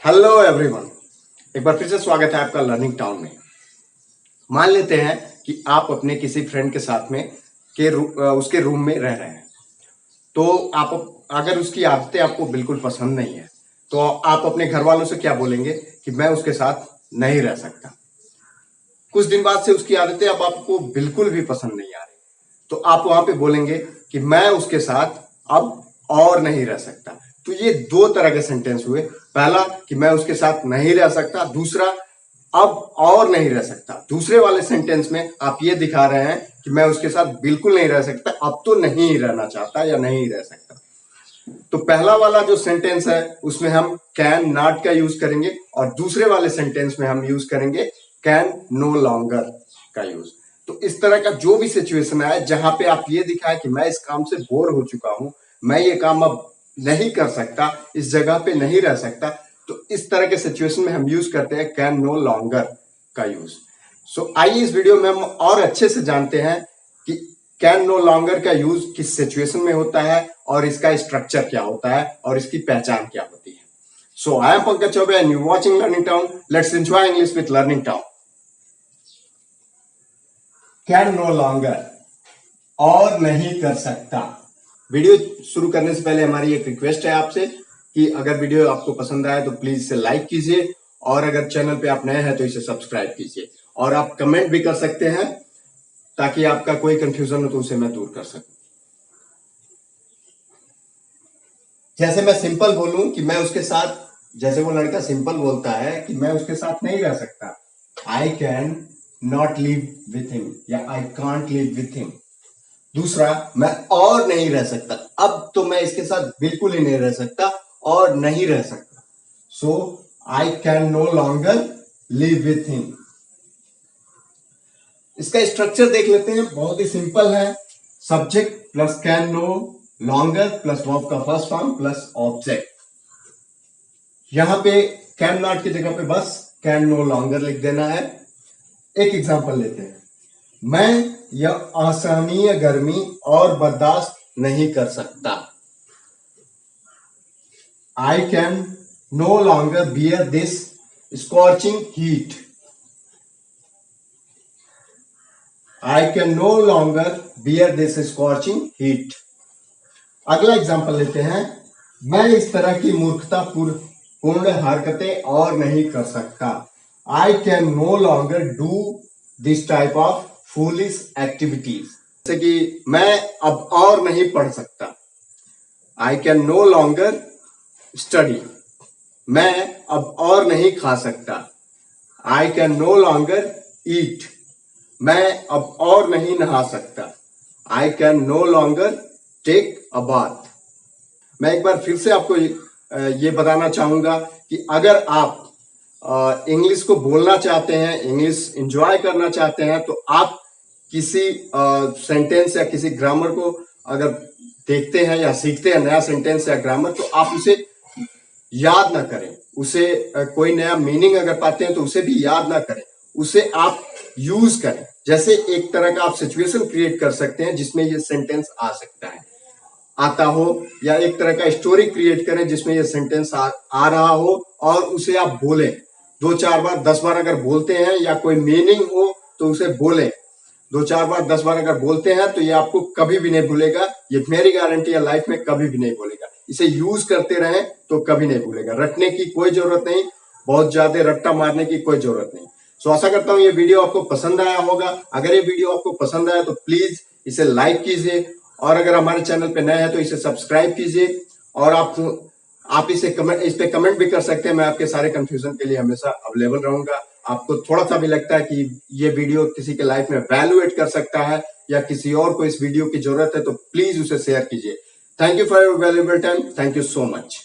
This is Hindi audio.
हेलो एवरीवन, एक बार फिर से स्वागत है आपका लर्निंग टाउन में। मान लेते हैं कि आप अपने किसी फ्रेंड के साथ में उसके रूम में रह रहे हैं। तो आप अगर उसकी आदतें आपको बिल्कुल पसंद नहीं है तो आप अपने घर वालों से क्या बोलेंगे कि मैं उसके साथ नहीं रह सकता। कुछ दिन बाद से उसकी आदतें अब आपको बिल्कुल भी पसंद नहीं आ रही, तो आप वहां पे बोलेंगे कि मैं उसके साथ अब और नहीं रह सकता। तो ये दो तरह के सेंटेंस हुए। पहला कि मैं उसके साथ नहीं रह सकता, दूसरा अब और नहीं रह सकता। दूसरे वाले सेंटेंस में आप ये दिखा रहे हैं कि मैं उसके साथ बिल्कुल नहीं रह सकता, अब तो नहीं रहना चाहता या नहीं रह सकता। तो पहला वाला जो सेंटेंस है उसमें हम कैन नॉट का यूज करेंगे और दूसरे वाले सेंटेंस में हम यूज करेंगे कैन नो लॉन्गर का यूज। तो इस तरह का जो भी सिचुएशन है जहां पे आप ये दिखाए कि मैं इस काम से बोर हो चुका हूं, मैं ये काम अब नहीं कर सकता, इस जगह पे नहीं रह सकता, तो इस तरह के सिचुएशन में हम यूज करते हैं कैन नो लॉन्गर का यूज। सो आइए इस वीडियो में हम और अच्छे से जानते हैं कि कैन नो लॉन्गर का यूज किस सिचुएशन में होता है और इसका स्ट्रक्चर क्या होता है और इसकी पहचान क्या होती है। So I am Pankaj Choubey and you watching learning town. Let's enjoy English with learning town. Can no longer, और नहीं कर सकता। वीडियो शुरू करने से पहले हमारी एक रिक्वेस्ट है आपसे कि अगर वीडियो आपको पसंद आए तो प्लीज इसे लाइक कीजिए और अगर चैनल पे आप नए हैं तो इसे सब्सक्राइब कीजिए और आप कमेंट भी कर सकते हैं ताकि आपका कोई कंफ्यूजन हो तो उसे मैं दूर कर सकूं। जैसे मैं सिंपल बोलूं कि मैं उसके साथ, जैसे वो लड़का सिंपल बोलता है कि मैं उसके साथ नहीं रह सकता, I can not live with him या I can't live with him. दूसरा, मैं और नहीं रह सकता, अब तो मैं इसके साथ बिल्कुल ही नहीं रह सकता और नहीं रह सकता। So I can no longer live with him. इसका स्ट्रक्चर देख लेते हैं, बहुत ही सिंपल है। Subject plus can no longer plus verb का फर्स्ट फॉर्म प्लस ऑब्जेक्ट। यहां पे कैन नॉट की जगह पे बस कैन नो लॉन्गर लिख देना है। एक एग्जांपल लेते हैं, मैं यह असहनीय गर्मी और बर्दाश्त नहीं कर सकता। I can no longer bear this scorching heat. I can no longer bear this scorching heat. अगला एग्जांपल लेते हैं, मैं इस तरह की मूर्खतापूर्ण हरकतें और नहीं कर सकता। I can no longer do this type of foolish activities. जैसे कि मैं अब और नहीं पढ़ सकता, I can no longer study. मैं अब और नहीं खा सकता, I can no longer eat. मैं अब और नहीं नहा सकता, I can no longer take a bath. मैं एक बार फिर से आपको ये बताना चाहूंगा कि अगर आप इंग्लिश को बोलना चाहते हैं, इंग्लिश एंजॉय करना चाहते हैं, तो आप किसी सेंटेंस या किसी ग्रामर को अगर देखते हैं या सीखते हैं नया सेंटेंस या ग्रामर, तो आप उसे याद ना करें, उसे कोई नया मीनिंग अगर पाते हैं तो उसे भी याद ना करें, उसे आप यूज करें। जैसे एक तरह का आप सिचुएशन क्रिएट कर सकते हैं जिसमें ये सेंटेंस आ सकता है, आता हो, या एक तरह का स्टोरी क्रिएट करें जिसमें ये सेंटेंस आ रहा हो और उसे आप बोलें 2-4 बार 10 बार अगर बोलते हैं, या कोई मीनिंग हो तो उसे बोलें 2-4 बार 10 बार अगर बोलते हैं तो ये आपको कभी भी नहीं भूलेगा। ये मेरी गारंटी है, लाइफ में कभी भी नहीं भूलेगा। इसे यूज करते रहें तो कभी नहीं भूलेगा। रटने की कोई जरूरत नहीं, बहुत ज्यादा रट्टा मारने की कोई जरूरत नहीं। सो आशा करता हूं ये वीडियो आपको पसंद आया होगा। अगर ये वीडियो आपको पसंद आया तो प्लीज इसे लाइक कीजिए और अगर हमारे चैनल पे नए हैं तो इसे सब्सक्राइब कीजिए और आप इस पे कमेंट भी कर सकते हैं। मैं आपके सारे कंफ्यूजन के लिए हमेशा अवेलेबल रहूंगा। आपको थोड़ा सा भी लगता है कि ये वीडियो किसी के लाइफ में वैल्यू एड कर सकता है या किसी और को इस वीडियो की जरूरत है तो प्लीज उसे शेयर कीजिए। Thank you for your valuable time. Thank you so much.